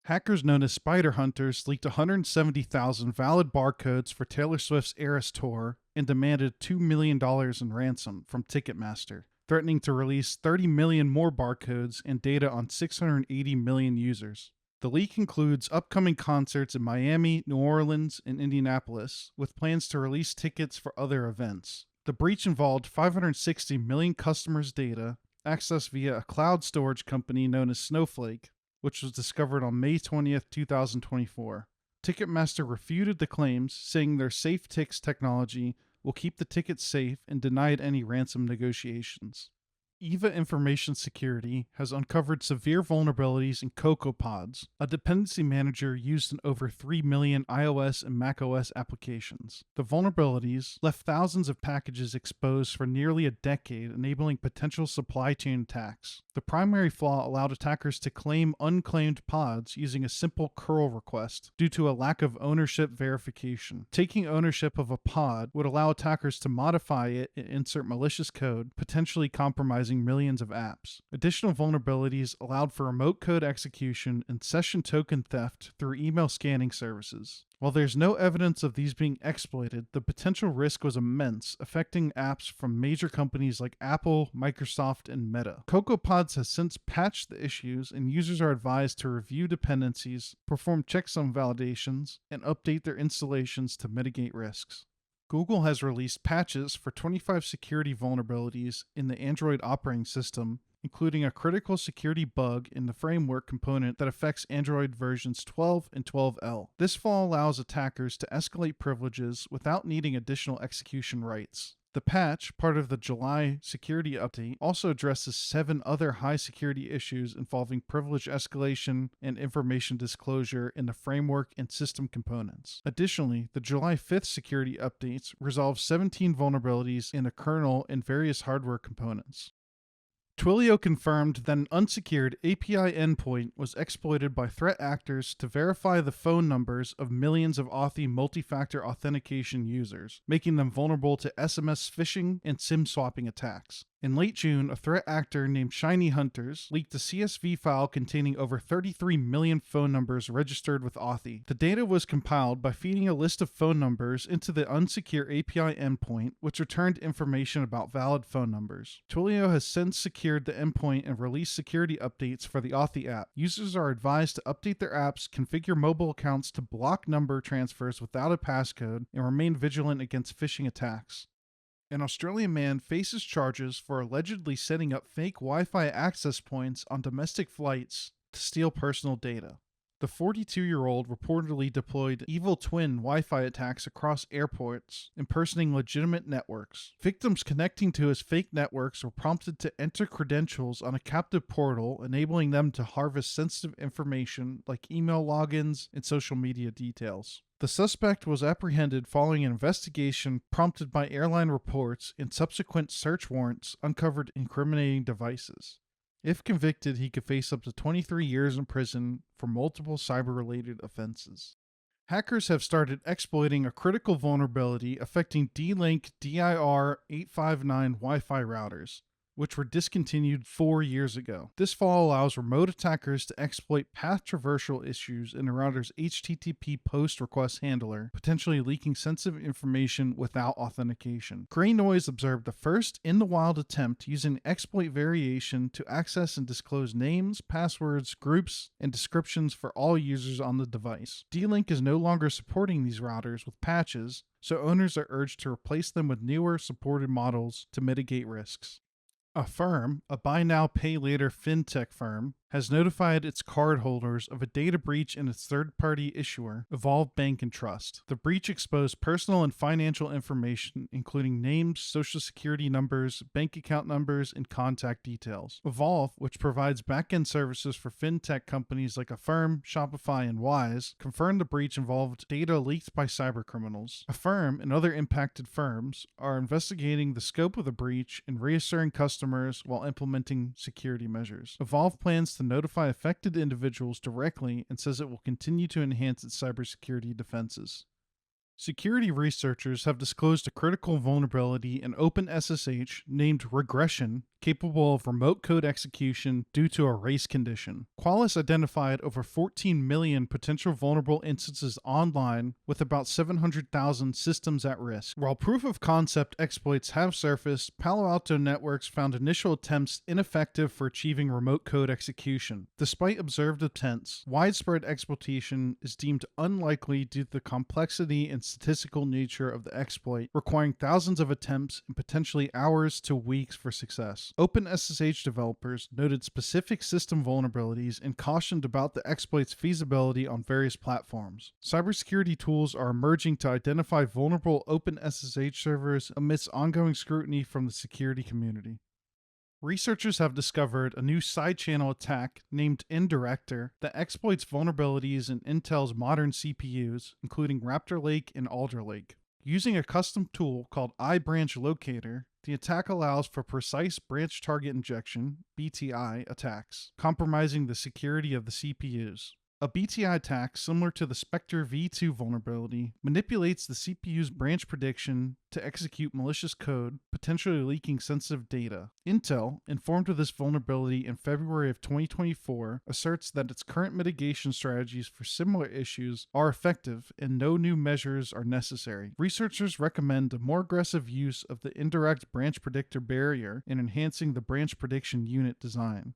Hackers known as Spider Hunters leaked 170,000 valid barcodes for Taylor Swift's Eras Tour and demanded $2 million in ransom from Ticketmaster, threatening to release 30 million more barcodes and data on 680 million users. The leak includes upcoming concerts in Miami, New Orleans, and Indianapolis, with plans to release tickets for other events. The breach involved 560 million customers' data, accessed via a cloud storage company known as Snowflake, which was discovered on May 20th, 2024. Ticketmaster refuted the claims, saying their SafeTix technology will keep the tickets safe and denied any ransom negotiations. EVA Information Security has uncovered severe vulnerabilities in CocoaPods, a dependency manager used in over 3 million iOS and macOS applications. The vulnerabilities left thousands of packages exposed for nearly a decade, enabling potential supply chain attacks. The primary flaw allowed attackers to claim unclaimed pods using a simple curl request due to a lack of ownership verification. Taking ownership of a pod would allow attackers to modify it and insert malicious code, potentially compromising millions of apps. Additional vulnerabilities allowed for remote code execution and session token theft through email scanning services. While there's no evidence of these being exploited, the potential risk was immense, affecting apps from major companies like Apple, Microsoft, and Meta. CocoaPods has since patched the issues, and users are advised to review dependencies, perform checksum validations, and update their installations to mitigate risks. Google has released patches for 25 security vulnerabilities in the Android operating system, including a critical security bug in the framework component that affects Android versions 12 and 12L. This flaw allows attackers to escalate privileges without needing additional execution rights. The patch, part of the July security update, also addresses 7 other high security issues involving privilege escalation and information disclosure in the framework and system components. Additionally, the July 5th security updates resolve 17 vulnerabilities in the kernel and various hardware components. Twilio confirmed that an unsecured API endpoint was exploited by threat actors to verify the phone numbers of millions of Authy multi-factor authentication users, making them vulnerable to SMS phishing and SIM swapping attacks. In late June, a threat actor named Shiny Hunters leaked a CSV file containing over 33 million phone numbers registered with Authy. The data was compiled by feeding a list of phone numbers into the unsecured API endpoint, which returned information about valid phone numbers. Twilio has since secured the endpoint and released security updates for the Authy app. Users are advised to update their apps, configure mobile accounts to block number transfers without a passcode, and remain vigilant against phishing attacks. An Australian man faces charges for allegedly setting up fake Wi-Fi access points on domestic flights to steal personal data. The 42-year-old reportedly deployed evil twin Wi-Fi attacks across airports, impersonating legitimate networks. Victims connecting to his fake networks were prompted to enter credentials on a captive portal, enabling them to harvest sensitive information like email logins and social media details. The suspect was apprehended following an investigation prompted by airline reports, and subsequent search warrants uncovered incriminating devices. If convicted, he could face up to 23 years in prison for multiple cyber-related offenses. Hackers have started exploiting a critical vulnerability affecting D-Link DIR859 Wi-Fi routers, which were discontinued 4 years ago. This flaw allows remote attackers to exploit path traversal issues in a router's HTTP post request handler, potentially leaking sensitive information without authentication. Grey Noise observed the first in-the-wild attempt using exploit variation to access and disclose names, passwords, groups, and descriptions for all users on the device. D-Link is no longer supporting these routers with patches, so owners are urged to replace them with newer supported models to mitigate risks. Affirm, a buy now pay later fintech firm, has notified its cardholders of a data breach in its third-party issuer, Evolve Bank and Trust. The breach exposed personal and financial information, including names, social security numbers, bank account numbers, and contact details. Evolve, which provides back-end services for fintech companies like Affirm, Shopify, and Wise, confirmed the breach involved data leaked by cybercriminals. Affirm and other impacted firms are investigating the scope of the breach and reassuring customers while implementing security measures. Evolve plans to notify affected individuals directly and says it will continue to enhance its cybersecurity defenses. Security researchers have disclosed a critical vulnerability in OpenSSH named regression, capable of remote code execution due to a race condition. Qualys identified over 14 million potential vulnerable instances online, with about 700,000 systems at risk. While proof of concept exploits have surfaced, Palo Alto Networks found initial attempts ineffective for achieving remote code execution. Despite observed attempts, widespread exploitation is deemed unlikely due to the complexity and statistical nature of the exploit, requiring thousands of attempts and potentially hours to weeks for success. OpenSSH developers noted specific system vulnerabilities and cautioned about the exploit's feasibility on various platforms. Cybersecurity tools are emerging to identify vulnerable OpenSSH servers amidst ongoing scrutiny from the security community. Researchers have discovered a new side-channel attack named Indirector that exploits vulnerabilities in Intel's modern CPUs, including Raptor Lake and Alder Lake. Using a custom tool called iBranch Locator, the attack allows for precise branch target injection (BTI) attacks, compromising the security of the CPUs. A BTI attack, similar to the Spectre v2 vulnerability, manipulates the CPU's branch prediction to execute malicious code, potentially leaking sensitive data. Intel, informed of this vulnerability in February of 2024, asserts that its current mitigation strategies for similar issues are effective and no new measures are necessary. Researchers recommend a more aggressive use of the indirect branch predictor barrier in enhancing the branch prediction unit design.